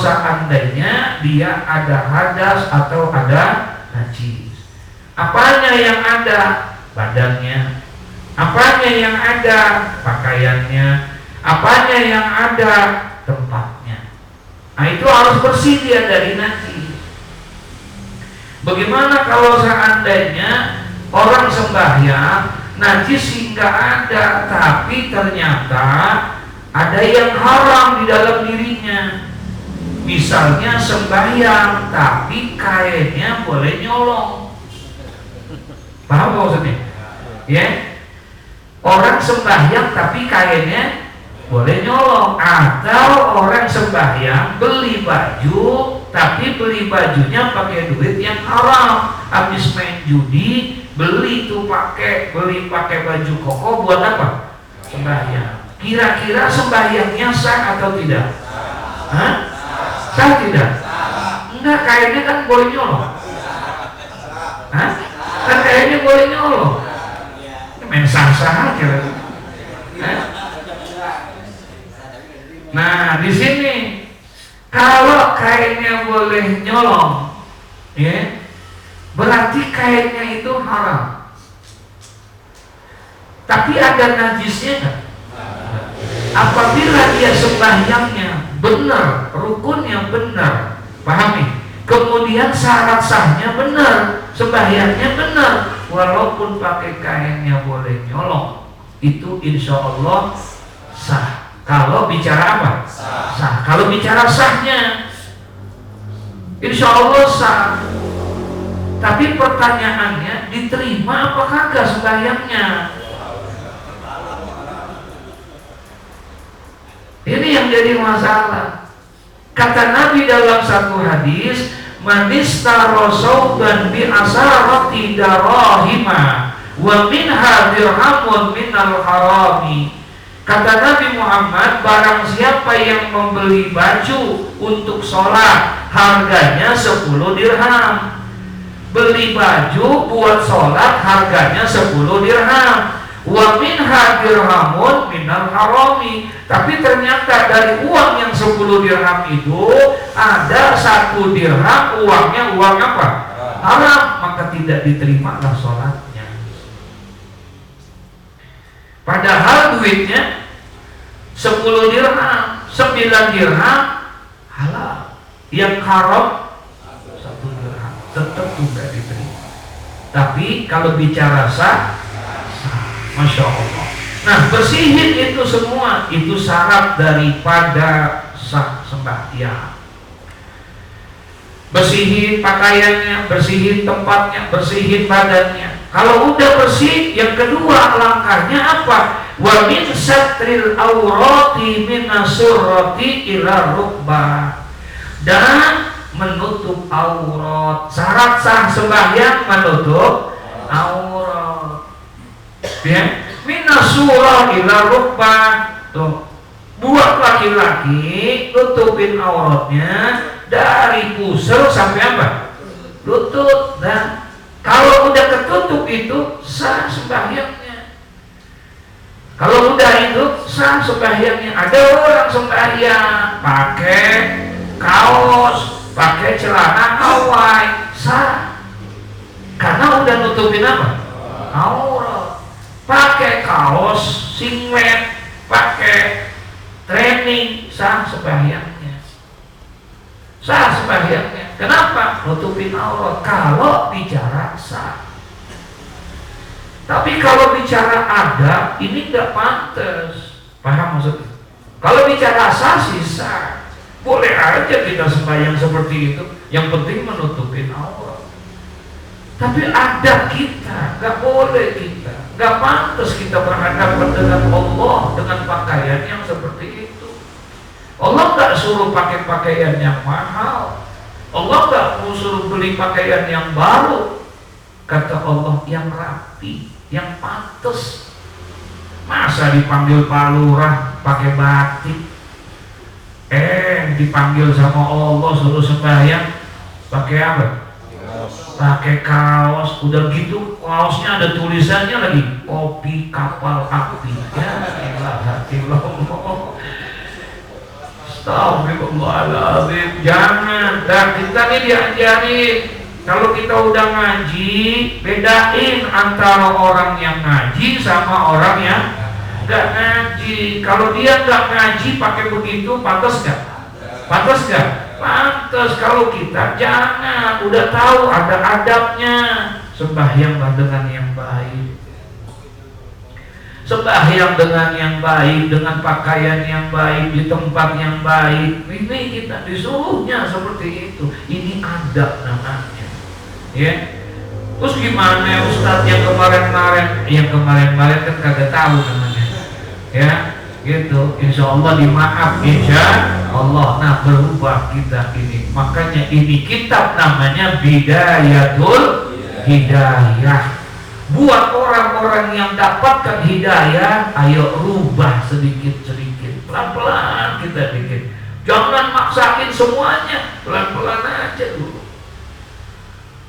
seandainya dia ada hadas atau ada najis. Apanya yang ada? Badannya. Apanya yang ada? Pakaiannya. Apanya yang ada? Tempatnya. Nah, itu harus bersih dia dari najis. Bagaimana kalau seandainya orang sembahyang najis hingga ada, tapi ternyata ada yang haram di dalam dirinya. Misalnya sembahyang tapi kainnya boleh nyolong. Paham maksudnya? Ya. Orang sembahyang tapi kainnya boleh nyolong. Atau orang sembahyang beli baju tapi beli bajunya pakai duit yang haram. Habis main judi beli pakai baju koko buat apa? Sembahyang. Kira-kira sembahyangnya sah atau tidak? Hah? Sah tidak? Enggak, kainnya kan boleh nyolong. Hah? Kan kainnya boleh nyolong. Main sah-sah aja. Hah? Nah, di sini kalau kainnya boleh nyolong, ya, berarti kainnya itu haram. Tapi ada najisnya kan? Apabila dia sembahyangnya benar, rukunnya benar, pahami? Kemudian syarat sahnya benar, sembahyangnya benar, walaupun pakai kainnya boleh nyolong, itu insya Allah sah. Kalau bicara apa? Sah. Kalau bicara sahnya, insya Allah sah. Tapi pertanyaannya, diterima apa kagak sembahyangnya? Ini yang jadi masalah. Kata Nabi dalam satu hadis, man istara sauban bi asarati darahima wa minha dirhamun minal harami. Kata Nabi Muhammad, barang siapa yang membeli baju untuk sholat, harganya 10 dirham. Beli baju buat sholat, harganya 10 dirham. Wa minha dirhamun minal harami. Tapi ternyata dari uang yang 10 dirham itu ada 1 dirham uangnya uang apa? Haram. Maka tidak diterimalah sholatnya. Padahal duitnya 10 dirham, 9 dirham halal. Yang haram 1 dirham, tetap tidak diterima. Tapi kalau bicara sah, Masya Allah. Nah, bersihin itu semua, itu syarat daripada sah sembahyang. Bersihin pakaiannya, bersihin tempatnya, bersihin badannya. Kalau udah bersih, yang kedua langkahnya apa? Wa min satril aurati min asurati ila rukbah. Dan menutup aurat. Syarat sah sembahyang menutup aurat. Ya, minasura ila rukbah. Tuh, buat laki-laki tutupin auratnya dari pusar sampai apa? Lutut. Dan kalau udah ketutup itu sah sembahyangnya. Kalau udah itu sah sembahyangnya. Ada orang sembahyang pakai kaos, pakai celana Hawaii, sah. Karena udah nutupin apa? Aurat. Pakai kaos singlet, pakai training, sah sembahyangnya. Sah sembahyangnya. Kenapa? Nutupin aurat. Kalau bicara sah. Tapi kalau bicara ada, ini nggak pantas. Paham maksudnya? Kalau bicara sah sih sah. Boleh aja kita sembahyang seperti itu. Yang penting menutupin aurat. Tapi ada kita, nggak boleh kita, nggak pantas kita berhadapan dengan Allah dengan pakaian yang seperti itu. Allah nggak suruh pakai pakaian yang mahal. Allah nggak suruh beli pakaian yang baru. Kata Allah yang rapi, yang pantas. Masa dipanggil Pak Lurah pakai batik? Dipanggil sama Allah suruh sembahyang pakai apa? Pakai kaos. Udah gitu kaosnya ada tulisannya lagi, kopi kapal api. Ya, hati Allah. Astagfirullahaladzim. Jangan. Dan kita nih diajarin, kalau kita udah ngaji, bedain antara orang yang ngaji sama orang yang nggak ngaji. Kalau dia nggak ngaji pakai begitu, pantas nggak? Pantas nggak? Pantas. Kalau kita jangan, udah tahu ada adabnya. Sembahyanglah dengan yang baik, sembahyang dengan yang baik, dengan pakaian yang baik, di tempat yang baik. Ini kita disuruhnya seperti itu. Ini adab namanya, ya. Terus gimana ya Ustadz yang kemarin-kemarin kan kagak tahu namanya, ya gitu. Insya Allah dimaaf, insya Allah. Nah, berubah kita ini. Makanya ini kitab namanya Bidayatul Hidayah. Buat orang-orang yang dapatkan hidayah, ayo rubah sedikit-sedikit, pelan-pelan kita bikin. Jangan maksain semuanya, pelan-pelan aja dulu.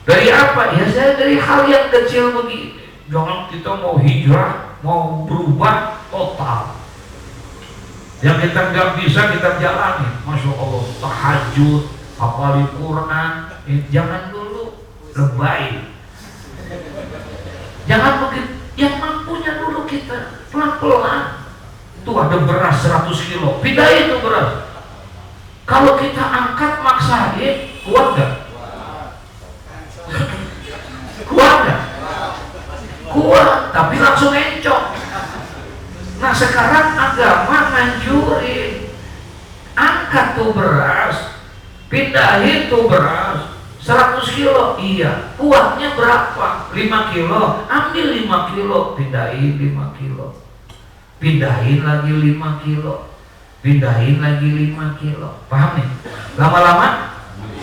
Dari apa? Ya saya dari hal yang kecil begini. Jangan kita mau hijrah, mau berubah total. Yang kita nggak bisa kita jalani. Masya Allah, tahajud, hafal Quran, jangan dulu, lebay. Jangan begitu, yang mampunya dulu kita, pelan-pelan. Tuh ada beras 100 kilo, pindahin itu beras. Kalau kita angkat maksain, kuat gak? Kuat gak? Kuat, tapi langsung encok. Nah sekarang agama nganjurin, angkat tuh beras, pindahin tuh beras 100 kilo, iya. Kuatnya berapa? 5 kilo. Ambil 5 kilo, pindahin 5 kilo. Pindahin lagi 5 kilo. Pindahin lagi 5 kilo. Paham nih? Lama-lama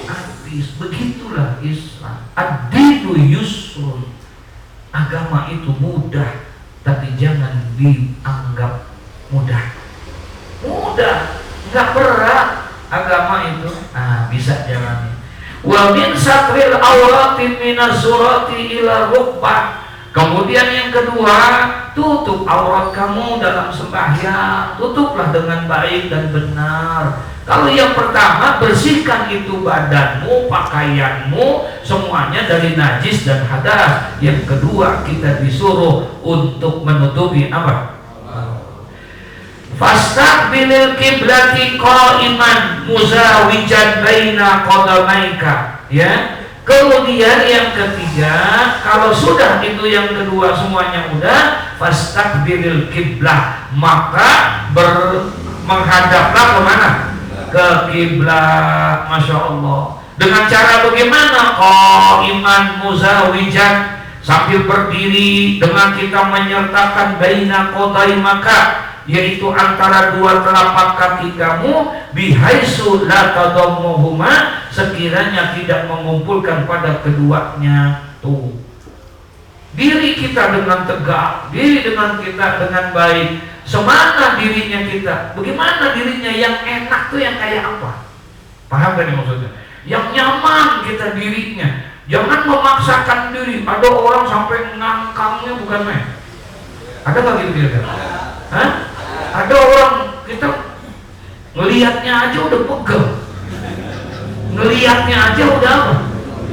habis. Begitulah Islam. Ad-dinu yusrun. Agama itu mudah, tapi jangan dianggap mudah. Mudah, nggak berat agama itu. Nah, bisa jalani. Wa min satril aurati minas surati ila rukbah. Kemudian yang kedua, tutup aurat kamu dalam sembahyang. Tutuplah dengan baik dan benar. Kalau yang pertama, bersihkan itu badanmu, pakaianmu, semuanya dari najis dan hadas. Yang kedua, kita disuruh untuk menutupi apa? Fastaqbilil qiblati qa'iman muzawijan baina qadamaika, ya. Kemudian yang ketiga, kalau sudah itu yang kedua semuanya udah, fastaqbilil qiblah, maka menghadaplah kemana? Ke kiblat. Masya Allah. Dengan cara bagaimana? Qa'iman muzawijan, sambil berdiri dengan kita menyertakan baina qadaimaka, yaitu antara dua telapak kaki kamu, bihaitsu la tadammuhuma, sekiranya tidak mengumpulkan pada keduanya. Tuh, diri kita dengan tegak, diri dengan kita dengan baik. Semana dirinya kita, bagaimana dirinya yang enak tuh yang kayak apa? Paham kan maksudnya? Yang nyaman kita dirinya. Jangan memaksakan diri. Ada orang sampai ngangkangnya bukan main. Ada nggak gitu kira-kira? Hah? Ada orang kita ngelihatnya aja udah pegel, ngelihatnya aja udah apa?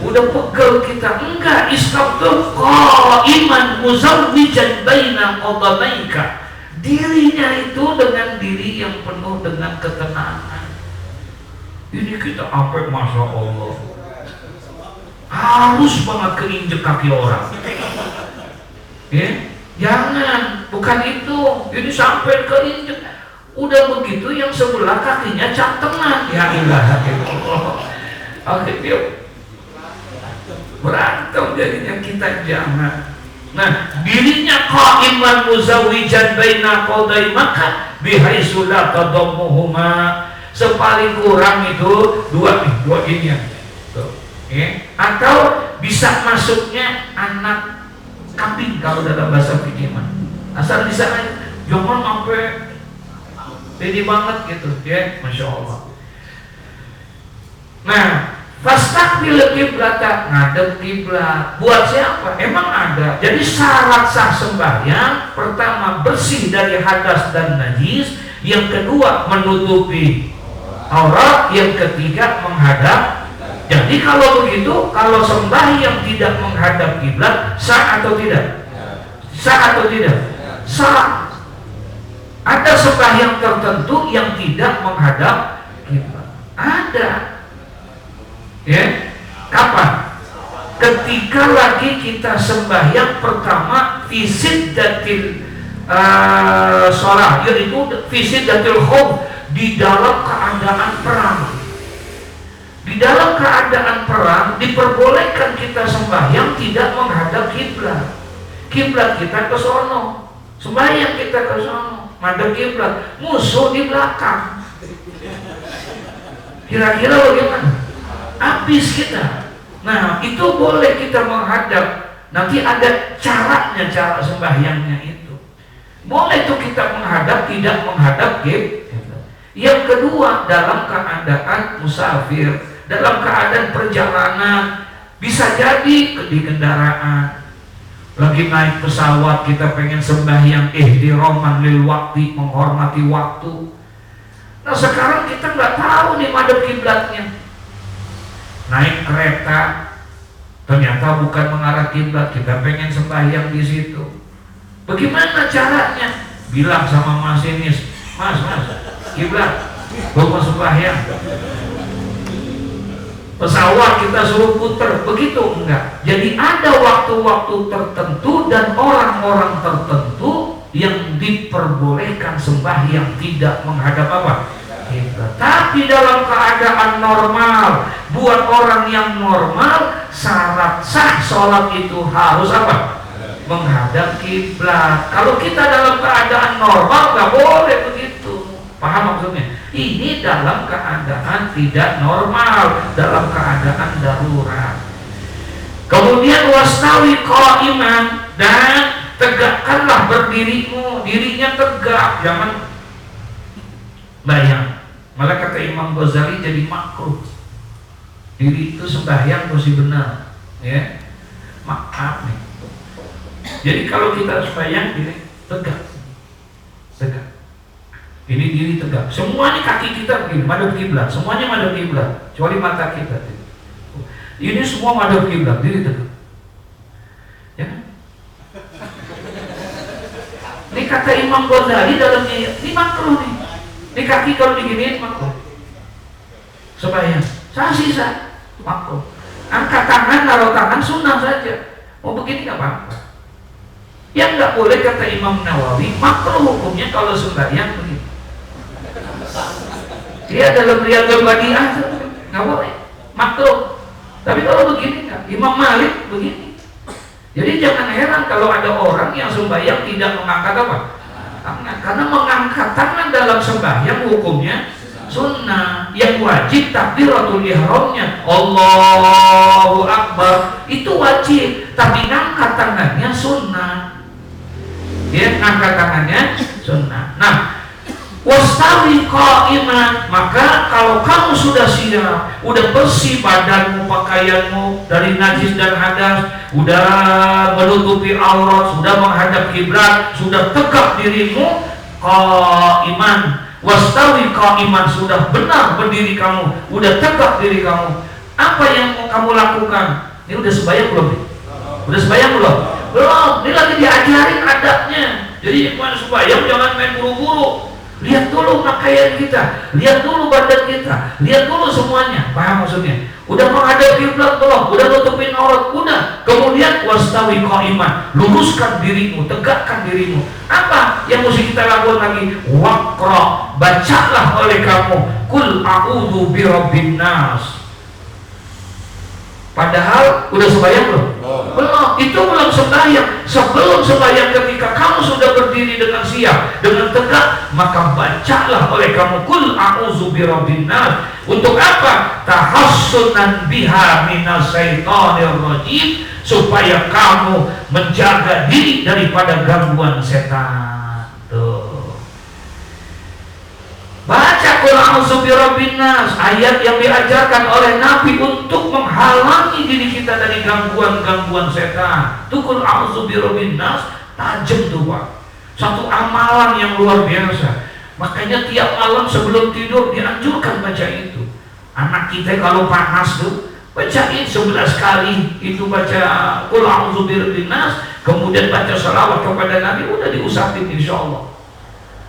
Udah pegel kita. Enggak, Islam tuh qa'iman muzawwijan baina qadamaika. Dirinya itu dengan diri yang penuh dengan ketenangan. Ini kita apa? Masya Allah, harus banget keinjek kaki orang, ya. Jangan, bukan itu. Ini sampai keinjek. Udah begitu yang sebelah kakinya cantengan. Ya ilaha illallah. Akhirnya berantem jadinya kita. Jangan. Nah, dirinya qa'iman muzawwijan baina qadaimaka bihaitsu la tadammuhuma. Sepaling kurang itu dua ini ya. Tuh, ya. Atau bisa masuknya anak kambing kalau dalam bahasa fikih mah. Asal di sana jangan sampai pede banget gitu, ya. Masya Allah. Nah, fastaqbil qiblata, ngadep kiblat. Buat siapa? Emang ada. Jadi syarat sah sembahyang, pertama bersih dari hadas dan najis, yang kedua menutupi aurat, yang ketiga menghadap. Jadi kalau begitu, kalau sembahyang tidak menghadap kiblat, sah atau tidak? Sah atau tidak? Sah. Ada sembahyang tertentu yang tidak menghadap kiblat. Ada. Ya. Kapan? Ketika lagi kita sembahyang pertama fisid datil sholat, yaitu fisid datil khawf, di dalam keadaan perang. Di dalam keadaan perang diperbolehkan kita sembahyang tidak menghadap kiblat. Kiblat kita ke sono, sembahyang kita ke sono, madhab kiblat, musuh di belakang. Kira-kira bagaimana? Habis kita. Nah, itu boleh kita menghadap. Nanti ada caranya, cara sembahyangnya itu. Boleh tuh kita menghadap, tidak menghadap kiblat. Yang kedua, dalam keadaan musafir, dalam keadaan perjalanan, bisa jadi di kendaraan, lagi naik pesawat kita pengen sembahyang ihtiroman lil waktu, menghormati waktu. Nah sekarang kita nggak tahu nih madhab kiblatnya. Naik kereta, ternyata bukan mengarah kiblat, kita pengen sembahyang di situ. Bagaimana caranya? Bilang sama masinis, mas, kiblat, mau sembahyang. Pesawat kita suruh puter, begitu enggak? Jadi ada waktu-waktu tertentu dan orang-orang tertentu yang diperbolehkan sembahyang tidak menghadap apa? Kiblat. Tapi dalam keadaan normal, buat orang yang normal, syarat sah sholat itu harus apa? Menghadap kiblat. Kalau kita dalam keadaan normal nggak boleh begitu. Paham maksudnya? Ini dalam keadaan tidak normal, dalam keadaan darurat. Kemudian wastawi qa'iman, dan tegakkanlah berdirimu, dirinya tegak, jangan bayang. Malah kata Imam Ghazali jadi makruh. Diri itu sembahyang mesti benar, ya. Maaf nih. Jadi kalau kita sembahyang diri tegak. Ini diri tegak. Semuanya kaki kita begini, madhab kiblat. Semuanya madhab kiblat, kecuali mata kita. Ini semua madhab kiblat, diri tegak. Ya. Ini kata Imam Ghazali dalamnya, ini makruh nih. Ini kaki kalau diginiin makruh. Sembahyang, saya sisa makruh. Angkat tangan, taruh tangan sunnah saja. Mau begini nggak apa-apa. Yang nggak boleh kata Imam Nawawi, makruh hukumnya kalau sembahyang begini. Dia dalam Riyadhul Badi'ah nggak boleh, makruh. Tapi kalau begini nggak, Imam Malik begini. Jadi jangan heran kalau ada orang yang sembahyang tidak mengangkat apa? Tangan. Karena mengangkat tangan dalam sembahyang hukumnya sunnah. Yang wajib takbiratul ihramnya, Allahu Akbar, itu wajib. Tapi ngangkat tangannya sunnah. Ya, ngangkat tangannya sunnah. Nah, wastawi qa'iman, maka kalau kamu sudah siap, udah bersih badanmu, pakaianmu dari najis dan hadas, udah menutupi aurat, sudah menghadap kiblat, sudah tegak dirimu, qa'iman, wastawi qa'iman, sudah benar berdiri kamu, udah tegak diri kamu. Apa yang mau kamu lakukan? Ini udah sembahyang belum? Udah sembahyang belum? Belum. Ini lagi diajarin adabnya. Jadi kalau sembahyang jangan main buru-buru. Lihat dulu pakaian kita, lihat dulu badan kita, lihat dulu semuanya. Paham maksudnya? Udah menghadap kiblat belum? Udah nutupin aurat? Udah. Kemudian wastawi qa'iman, luruskan dirimu, tegakkan dirimu. Apa yang mesti kita lakukan lagi? Waqra, bacalah oleh kamu Qul a'udzu birabbin nas. Padahal udah sembahyang belum? Belum. Itu belum sembahyang. Sebelum sembahyang, ketika kamu sudah berdiri dengan siap, dengan tegak, maka bacalah oleh kamu Qul a'udzu birabbin nas. Untuk apa? Tahassunan biha minas syaitonir rajim, supaya kamu menjaga diri daripada gangguan setan. Tuh. Baca Qul a'udzu birabbin nas, ayat yang diajarkan oleh Nabi untuk menghalangi diri kita dari gangguan-gangguan setan. Itu Qul a'udzu birabbin nas, tajam tuh Pak. Satu amalan yang luar biasa. Makanya tiap malam sebelum tidur dianjurkan baca itu. Anak kita kalau panas tuh bacain 11 kali itu, baca qul a'udzu birabbin nas, kemudian baca salawat kepada Nabi, udah diusahain insyaallah.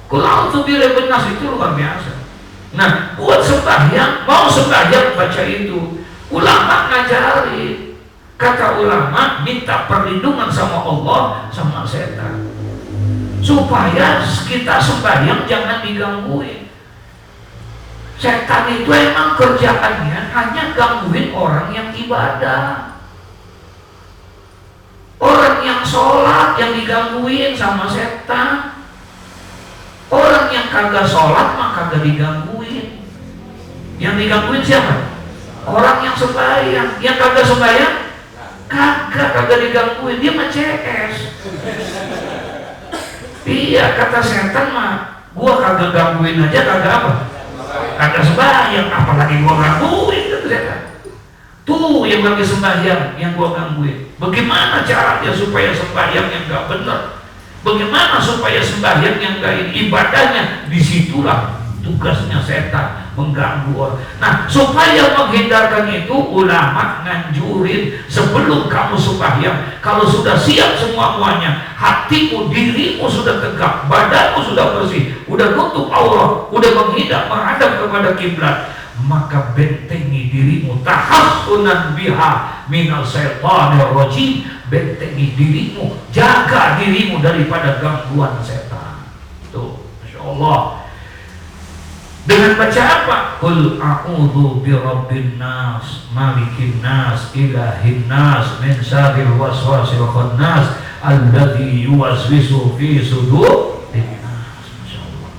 Qul a'udzu birabbin nas itu luar biasa. Nah, buat sembahyang, mau sembahyang baca itu. Ulama ngajarin, kata ulama minta perlindungan sama Allah sama setan, supaya kita sembahyang jangan digangguin. Setan itu emang kerjaannya hanya gangguin orang yang ibadah. Orang yang sholat yang digangguin sama setan. Orang yang kagak sholat mah kagak digangguin. Yang digangguin siapa? Orang yang sembahyang. Yang kagak sembahyang kagak digangguin, dia mah CS. Iya, kata setan mah, gua kagak gangguin aja, kagak apa? Kagak sembahyang, apalagi gua gangguin, kata setan. Tuh yang lagi sembahyang, yang gua gangguin. Bagaimana caranya supaya sembahyang yang gak benar? Bagaimana supaya sembahyang yang gak ibadahnya? Disitulah tugasnya setan, mengganggu orang. Nah, supaya menghindarkan itu, ulama nganjurin sebelum kamu sembahyang, kalau sudah siap semuanya, hatimu, dirimu sudah tegak, badanmu sudah bersih, udah nutup aurat, udah menghadap kepada kiblat, maka bentengi dirimu, tahassunan biha minal syaitanir rajim. Bentengi dirimu, jaga dirimu daripada gangguan setan. Tuh, Masya Allah. Dengan baca apa? Qul a'udzu birabbin nas, malikin nas, ilahin nas, min syarril waswasil khannas, alladzi yuwaswisu fi sudurin nas. Masyaallah.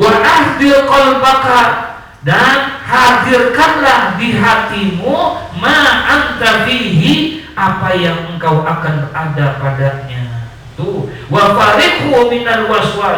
Wa ahdir qalbaka, dan hadirkanlah di hatimu ma anta fihi, apa yang engkau akan ada padanya. Tuh, wa fariqhu minal waswas,